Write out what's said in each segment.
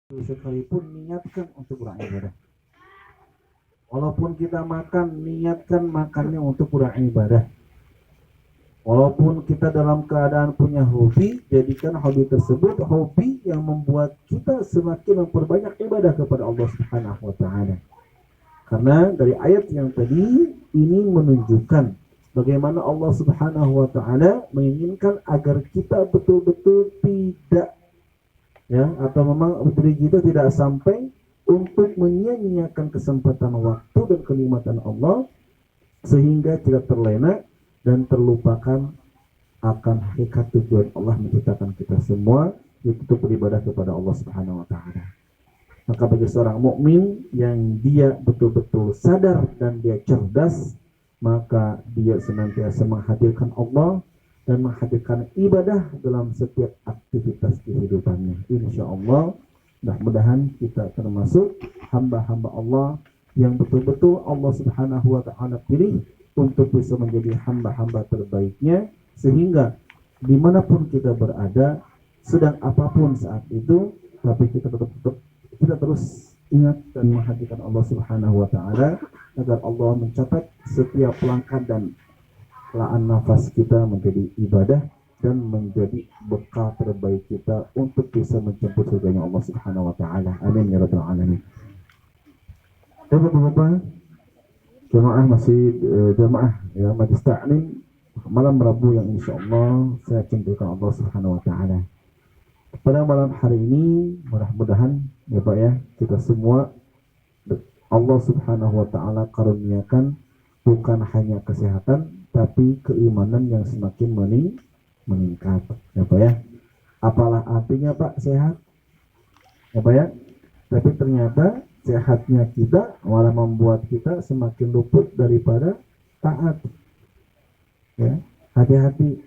sekalipun niatkan untuk beribadah. Walaupun kita makan, niatkan makannya untuk beribadah. Walaupun kita dalam keadaan punya hobi, jadikan hobi tersebut hobi yang membuat kita semakin memperbanyak ibadah kepada Allah Subhanahu wa taala. Karena dari ayat yang tadi ini menunjukkan bagaimana Allah Subhanahu wa taala menginginkan agar kita betul-betul tidak atau memang diri kita tidak sampai untuk menyia-nyiakan kesempatan waktu dan kenikmatan Allah sehingga tidak terlena dan terlupakan akan hakikat tujuan Allah menciptakan kita semua, yaitu beribadah kepada Allah Subhanahu wa taala. Maka bagi seorang mukmin yang dia betul-betul sadar dan dia cerdas, maka dia senantiasa menghadirkan Allah dan menghadirkan ibadah dalam setiap aktivitas kehidupannya. Insyaallah, mudah-mudahan kita termasuk hamba-hamba Allah yang betul-betul Allah Subhanahu wa taala pilih untuk bisa menjadi hamba-hamba terbaiknya, sehingga dimanapun kita berada, sedang apapun saat itu, tapi kita terus ingat dan menghadirkan Allah Subhanahu wa taala agar Allah mencatat setiap langkah dan laan nafas kita menjadi ibadah dan menjadi bekal terbaik kita untuk bisa menjemput surganya Allah Subhanahu wa taala. Amin ya rabbal alamin. Bapak-bapak, jemaah masih jemaah ya Majlis Ta'lim malam Rabu yang insyaallah saya cintakan Allah Subhanahu wa taala. Pada malam hari ini mudah-mudahan ya Pak ya, kita semua Allah Subhanahu wa taala karuniakan bukan hanya kesehatan tapi keimanan yang semakin meningkat ya Pak ya. Apalah artinya Pak sehat ya Pak ya, tapi ternyata sehatnya kita malah membuat kita semakin luput daripada taat ya. Hati-hati,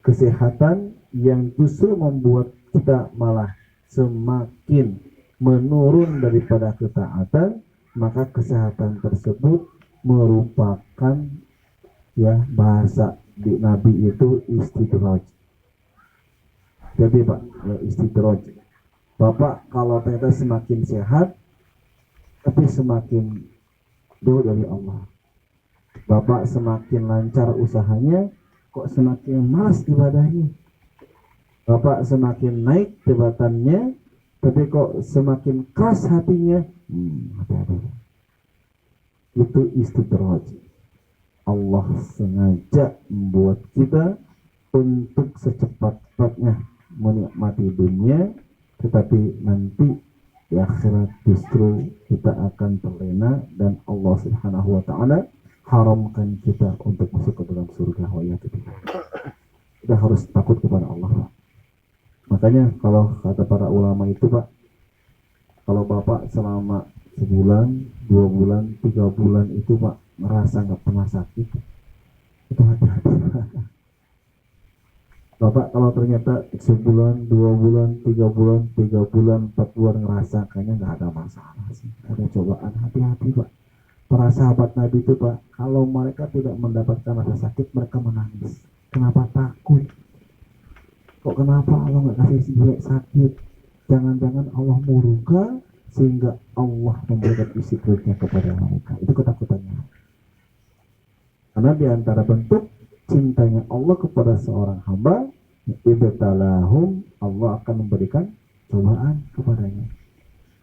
kesehatan yang justru membuat kita malah semakin menurun daripada ketaatan, maka kesehatan tersebut merupakan ya bahasa di Nabi itu istidraj. Jadi Pak, ya istidraj. Bapak kalau ternyata semakin sehat tapi semakin jauh dari Allah. Bapak semakin lancar usahanya, kok semakin malas ibadahnya. Bapak semakin naik jabatannya, tapi kok semakin keras hatinya. Hati-hati. Itu istidraj. Allah sengaja membuat kita untuk secepat-cepatnya menikmati dunia, tetapi nanti di akhirat justru kita akan terlena dan Allah Subhanahu wa taala haramkan kita untuk masuk ke dalam surga. Kita harus takut kepada Allah. Makanya kalau kata para ulama itu Pak, kalau Bapak selama sebulan, 2 bulan, 3 bulan itu Pak merasa nggak pernah sakit, itu hati-hati. Bapak kalau ternyata sebulan, 2 bulan, 3 bulan, 4 bulan ngerasa kayaknya nggak ada masalah sih, ada cobaan, hati-hati Pak. Para sahabat Nabi itu Pak, kalau mereka tidak mendapatkan rasa sakit, mereka menangis. Kenapa? Takut. Kok kenapa Allah nggak kasih jelek sakit? Jangan-jangan Allah murka sehingga Allah memberikan istidrajnya kepada mereka. Itu ketakutannya. Karena di antara bentuk cintanya Allah kepada seorang hamba, ibtalahum, Allah akan memberikan cobaan kepadanya.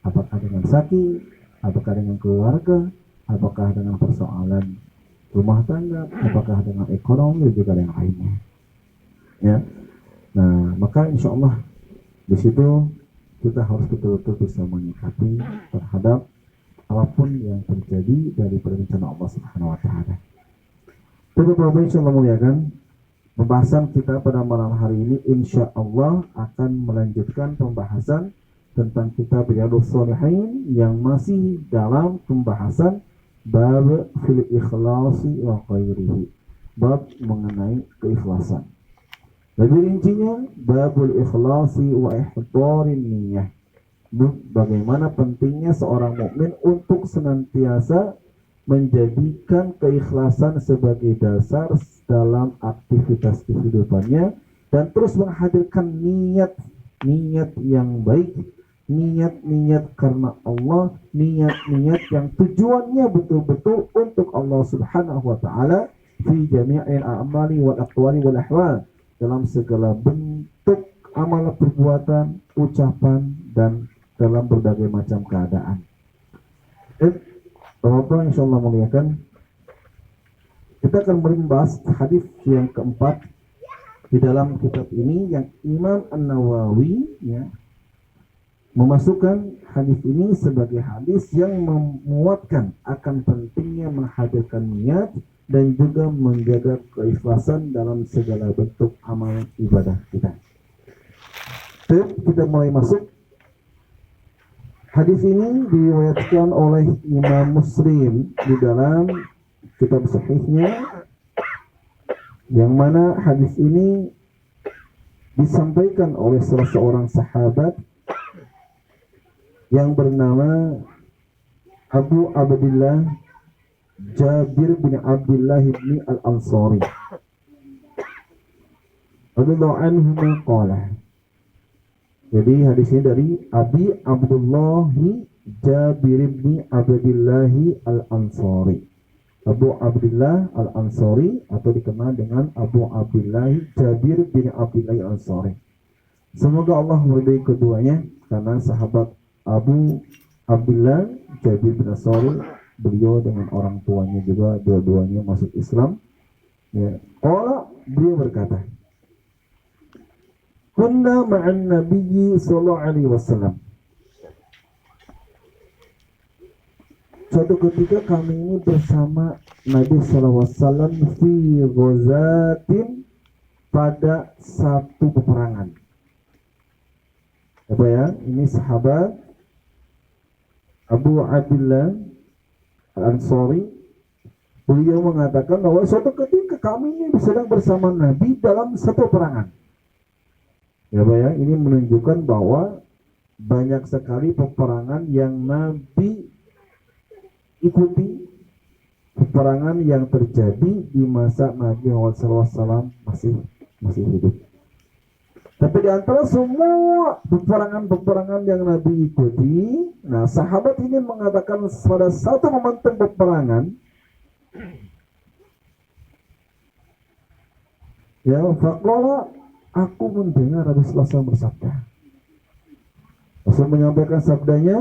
Apakah dengan sakit, apakah dengan keluarga, apakah dengan persoalan rumah tangga, apakah dengan ekonomi, juga yang lainnya. Ya. Nah, maka insya Allah di situ kita harus betul-betul bisa menyikapi terhadap apapun yang terjadi dari rencana Allah Subhanahu wa taala. Bapak-bapak insya Allah muliakan, pembahasan kita pada malam hari ini insya Allah akan melanjutkan pembahasan tentang kitab Riyadhus Shalihin yang masih dalam pembahasan bab fil ikhlasi wa ghairihi, bab mengenai keikhlasan. Lebih rincinya babul ikhlasi wa ihdarin niyyah, bagaimana pentingnya seorang mukmin untuk senantiasa menjadikan keikhlasan sebagai dasar dalam aktivitas kehidupannya dan terus menghadirkan niat yang baik niat-niat karena Allah, niat-niat yang tujuannya betul-betul untuk Allah Subhanahu wa taala fi jami'il a'mali wal aqwali wal ahwal, dalam segala bentuk amal perbuatan, ucapan dan dalam berbagai macam keadaan. Bapak insyaallah muliakan, kita akan membahas hadis yang keempat di dalam kitab ini yang Imam An-Nawawi memasukkan hadis ini sebagai hadis yang memuatkan akan pentingnya menghadirkan niat dan juga menjaga keikhlasan dalam segala bentuk amal ibadah kita. Kita mulai masuk. Hadis ini diriwayatkan oleh Imam Muslim di dalam kitab sahihnya, yang mana hadis ini disampaikan oleh salah seorang sahabat yang bernama Abu Abdillah Jabir bin Abdullah bin Al-Ansari radhiyallahu anhu qala. Jadi hadis ini dari Abi Abdullah Jabir bin Abdullah Al-Ansari, Abu Abdullah Al-Ansari, atau dikenal dengan Abu Abdullah Jabir bin Abdullah Al-Ansari. Semoga Allah meridai keduanya, karena sahabat Abu Abdullah Jabir bin Al-Ansari, beliau dengan orang tuanya juga dua-duanya masuk Islam. Qala, beliau berkata, kunna ma'an nabiyyi sallallahu alaihi wasallam. Suatu ketika kami ini bersama Nabi sallallahu alaihi wasallam fi ghazatin, pada satu peperangan. Apa ya? Ini sahabat Abu Abdullah Al-Ansari, beliau mengatakan bahwa suatu ketika kami ini sedang bersama Nabi dalam satu peperangan. Ya Pak ya, ini menunjukkan bahwa banyak sekali peperangan yang Nabi ikuti, peperangan yang terjadi di masa Nabi SAW masih hidup. Tapi di antara semua peperangan yang Nabi ikuti, nah sahabat ini mengatakan pada satu momentum peperangan, ya faqala, aku mendengar Nabi sallallahu alaihi wasallam bersabda. Rasul menyampaikan sabdanya,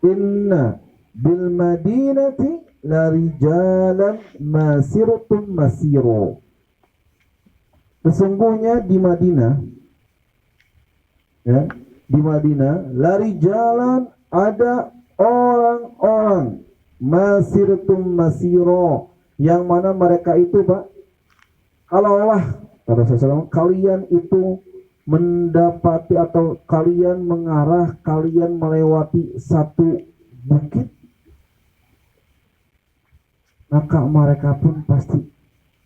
inna bil madinati la rijalan masiratum masiro. Sesungguhnya di Madinah, ya, di Madinah la rijalan, ada orang-orang masiratum masiro, yang mana mereka itu Pak, kalau Allah kata Rasulullah, kalian itu mendapati atau kalian mengarah, kalian melewati satu bukit, maka mereka pun pasti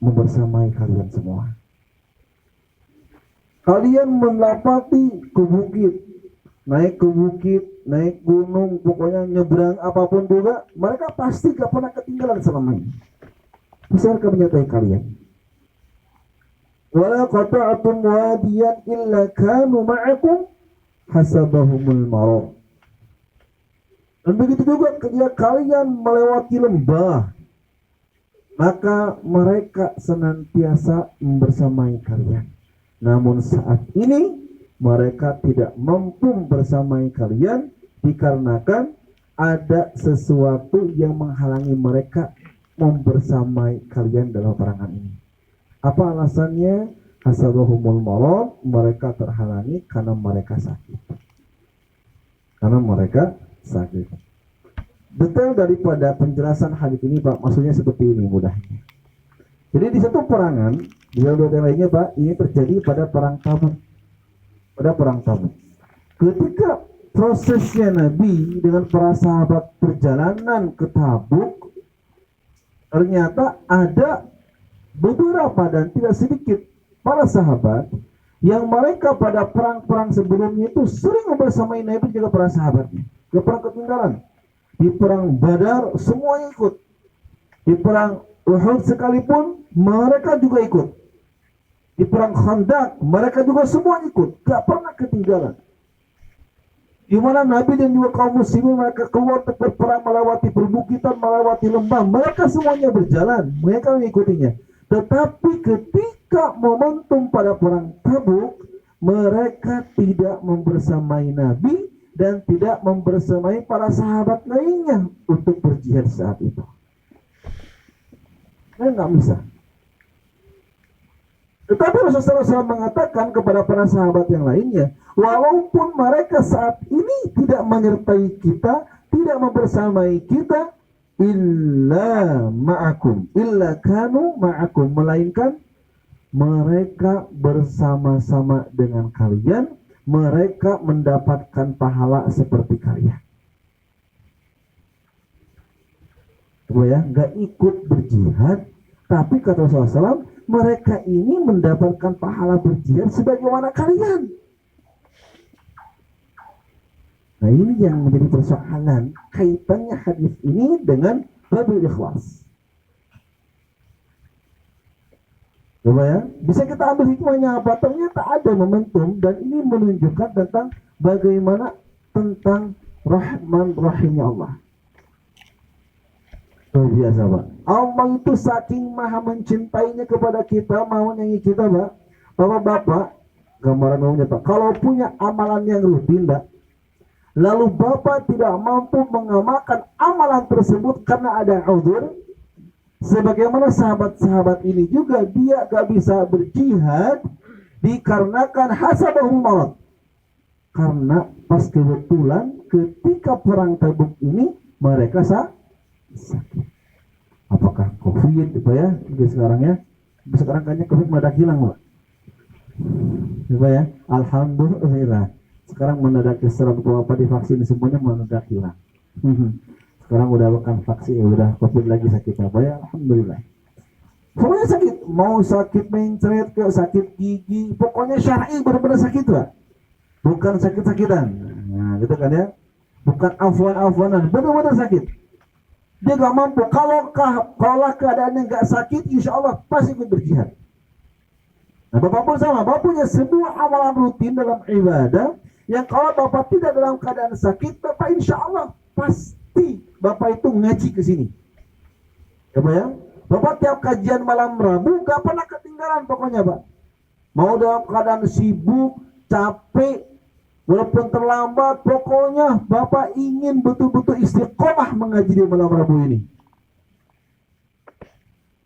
membersamai kalian semua. Kalian mendapati ke bukit, naik gunung, pokoknya nyebrang apapun juga, mereka pasti gak pernah ketinggalan selama ini. Bisa menyertai kalian. Wala qata'tum wadiyan illa kanu ma'akum hasabahumul marad. Dan begitu juga ketika kalian melewati lembah, maka mereka senantiasa membersamai kalian. Namun saat ini mereka tidak mampu bersamai kalian dikarenakan ada sesuatu yang menghalangi mereka membersamai kalian dalam peperangan ini. Apa alasannya? Hasabahumul marad, mereka terhalangi karena mereka sakit. Detail daripada penjelasan hadis ini Pak, maksudnya seperti ini mudahnya. Jadi di satu perangan, di dalam dua lainnya Pak, ini terjadi pada perang Tabuk. Ketika prosesnya Nabi dengan para sahabat perjalanan ke Tabuk, ternyata ada beberapa dan tidak sedikit para sahabat yang mereka pada perang-perang sebelumnya itu sering membersamai Nabi juga para sahabatnya. Ke perang ketinggalan, di perang Badar semuanya ikut, di perang Uhud sekalipun mereka juga ikut, di perang Khandaq mereka juga semua ikut, gak pernah ketinggalan. Di mana Nabi dan juga kaum muslimin mereka keluar untuk berperang, melewati perbukitan, melewati lembah, mereka semuanya berjalan, mereka mengikutinya. Tetapi ketika momentum pada perang Tabuk, mereka tidak membersamai Nabi dan tidak membersamai para sahabat lainnya untuk berjihad saat itu. Nggak bisa. Tetapi Rasulullah SAW mengatakan kepada para sahabat yang lainnya, walaupun mereka saat ini tidak menyertai kita, tidak membersamai kita, illa ma'akum, illa kanu ma'akum, melainkan mereka bersama-sama dengan kalian, mereka mendapatkan pahala seperti kalian. Coba ya, nggak ikut berjihad, tapi kata Rasulullah SAW, mereka ini mendapatkan pahala berjihad sebagaimana kalian. Nah, ini yang menjadi persoalan kaitannya hadis ini dengan babul ikhlas. Coba ya, bisa kita ambil hikmahnya apa? Ternyata ada momentum dan ini menunjukkan tentang bagaimana tentang Rahman Rahimnya Allah. Luar biasa, Pak. Allah itu saking maha mencintainya kepada kita, mau nyanyi kita, Pak. Bapak-bapak, gambaran umumnya, Pak. Kalau punya amalan yang rutin, Pak, lalu Bapak tidak mampu mengamalkan amalan tersebut karena ada uzur, sebagaimana sahabat-sahabat ini juga, dia gak bisa berjihad dikarenakan hasabahum maut. Karena pas kebetulan ketika perang Tabuk ini mereka sakit. Apakah COVID gitu ya? Sekarang ya. Sekarang kayaknya COVID mendadak hilang, Pak. Coba ya. Alhamdulillah. Sekarang mendadak setelah Bapak divaksin semuanya mendadak hilang. Sekarang udah bukan vaksin, udah COVID lagi sakit apa ya? Alhamdulillah. Pokoknya sakit, mau sakit mencret ke sakit gigi, pokoknya syar'i benar-benar sakit, Pak. Bukan sakit-sakitan. Nah, gitu kan ya. Bukan afwan-afwanan, benar-benar sakit. Dia gak mampu. Kalau keadaannya gak sakit, insya Allah pasti ikut berjihad. Nah, Bapak pun sama. Bapak punya sebuah amalan rutin dalam ibadah yang kalau Bapak tidak dalam keadaan sakit, Bapak insya Allah pasti Bapak itu ngaji ke sini. Coba ya. Bapak tiap kajian malam Rabu gak pernah ketinggalan pokoknya, Pak. Mau dalam keadaan sibuk, capek, walaupun terlambat, pokoknya Bapak ingin betul-betul istiqomah mengaji di malam Rabu ini.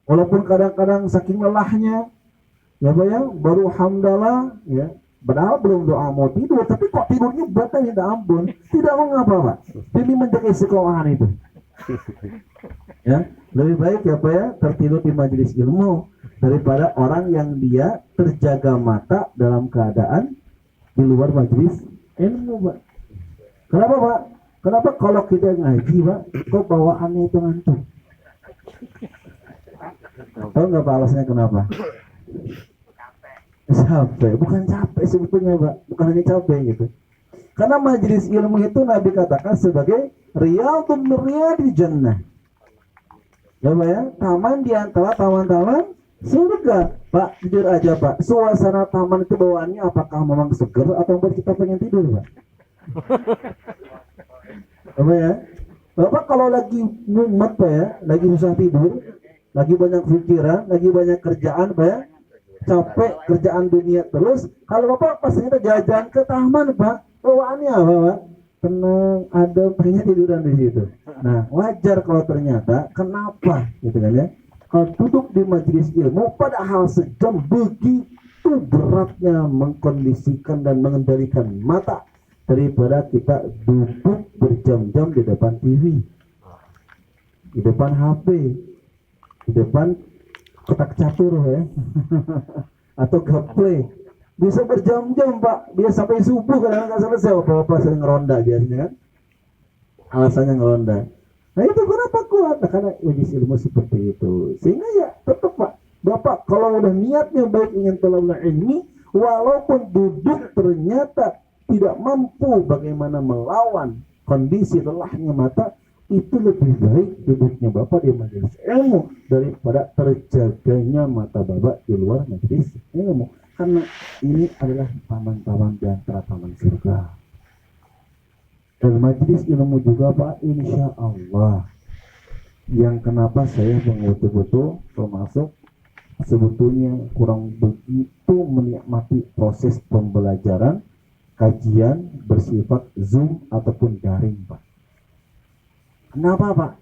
Walaupun kadang-kadang saking lelahnya, ya Pak ya, baru hamdalah, ya, padahal belum doa mau tidur, tapi kok tidurnya batal minta ampun. Tidak mengapa, Pak. Demi menjaga istiqomahan itu. Ya, lebih baik ya Pak ya, tertidur di majelis ilmu daripada orang yang dia terjaga mata dalam keadaan di luar majelis ilmu, Pak. Kenapa, Pak? Kenapa kalau kita ngaji, Pak, kok bawaannya itu ngantuk? Tahu nggak Pak alasannya kenapa? Capek. Bukan capek sebetulnya, Pak. Bukan hanya capek gitu. Karena majelis ilmu itu Nabi katakan sebagai riyadun min riyadil jannah. Ya, Pak ya, taman di antara taman-taman surga. Pak, jujur aja, Pak, suasana taman itu bawaannya apakah memang seger atau buat kita pengen tidur, Pak? Apa ya? Bapak kalau lagi mumet, Pak ya, lagi susah tidur, lagi banyak pikiran, lagi banyak kerjaan, Pak ya, capek kerjaan dunia terus, kalau Bapak pastinya jajan ke taman, Pak, bawaannya apa, Pak? Tenang, ada pengen tiduran di situ. Nah, wajar kalau ternyata kenapa, gitu kan ya? Kalau duduk di majelis ilmu, padahal sejam begitu beratnya mengkondisikan dan mengendalikan mata daripada kita duduk berjam-jam di depan TV, di depan HP, di depan kotak catur ya, atau gaple. Bisa berjam-jam, Pak. Dia sampai subuh kadang nggak selesai. Bapak sering ngeronda biasanya kan. Alasannya ngeronda. Nah itu kenapa kuat? Nah, karena majelis ilmu seperti itu. Sehingga ya tetap, Pak. Bapak kalau udah niatnya baik ingin tolong ilmi, walaupun duduk ternyata tidak mampu bagaimana melawan kondisi lelahnya mata, itu lebih baik duduknya Bapak di majelis ilmu daripada terjaganya mata Bapak di luar majelis ilmu. Karena ini adalah taman-taman di antara taman surga. Dan majelis ilmu juga Pak, insya Allah. Yang kenapa saya betul-betul termasuk sebetulnya kurang begitu menikmati proses pembelajaran kajian bersifat Zoom ataupun daring Pak. Kenapa Pak?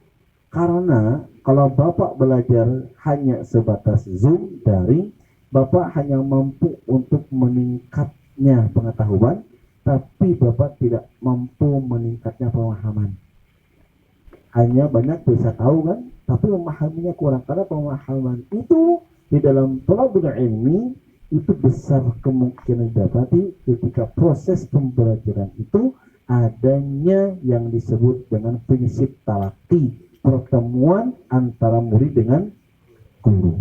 Karena kalau Bapak belajar hanya sebatas Zoom daring, Bapak hanya mampu untuk meningkatnya pengetahuan, tapi Bapak tidak mampu meningkatnya pemahaman. Hanya banyak bisa tahu kan, tapi memahaminya kurang. Karena pemahaman itu di dalam thalabul ilmi itu besar kemungkinan didapati ketika proses pembelajaran itu adanya yang disebut dengan prinsip talaki, pertemuan antara murid dengan guru.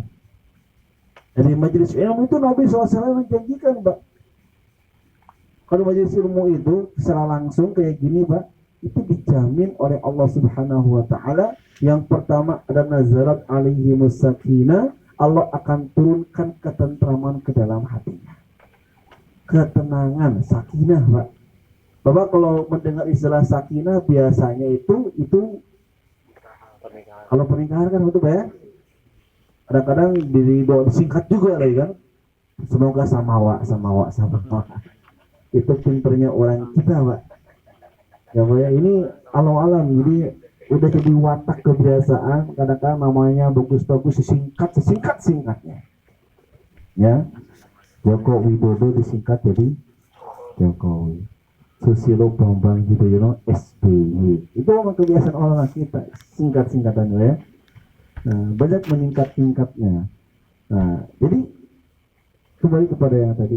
Dari majelis ilmu itu Nabi SAW menjanjikan Pak, kalau majelis ilmu itu secara langsung kayak gini Pak, itu dijamin oleh Allah Subhanahu wa taala. Yang pertama ada nazarat alaihi musakina, Allah akan turunkan ketentraman ke dalam hatinya. Ketenangan, sakinah Pak. Bapak kalau mendengar istilah sakinah biasanya itu kalau pernikahan kan betul Pak ya. Kadang-kadang disingkat juga lagi kan. Semoga samawa. Itu pinternya orang kita Pak ya Pak ya. Ini alam-alam, jadi udah jadi watak kebiasaan. Kadang-kadang namanya bagus-bagus sesingkat-singkatnya ya. Joko Widodo disingkat jadi Jokowi, Susilo Bambang Yudhoyono SBY. Itu memang kebiasaan orang kita, singkat-singkatannya ya. Nah, banyak menyingkat-singkatnya. Nah, jadi kembali kepada yang tadi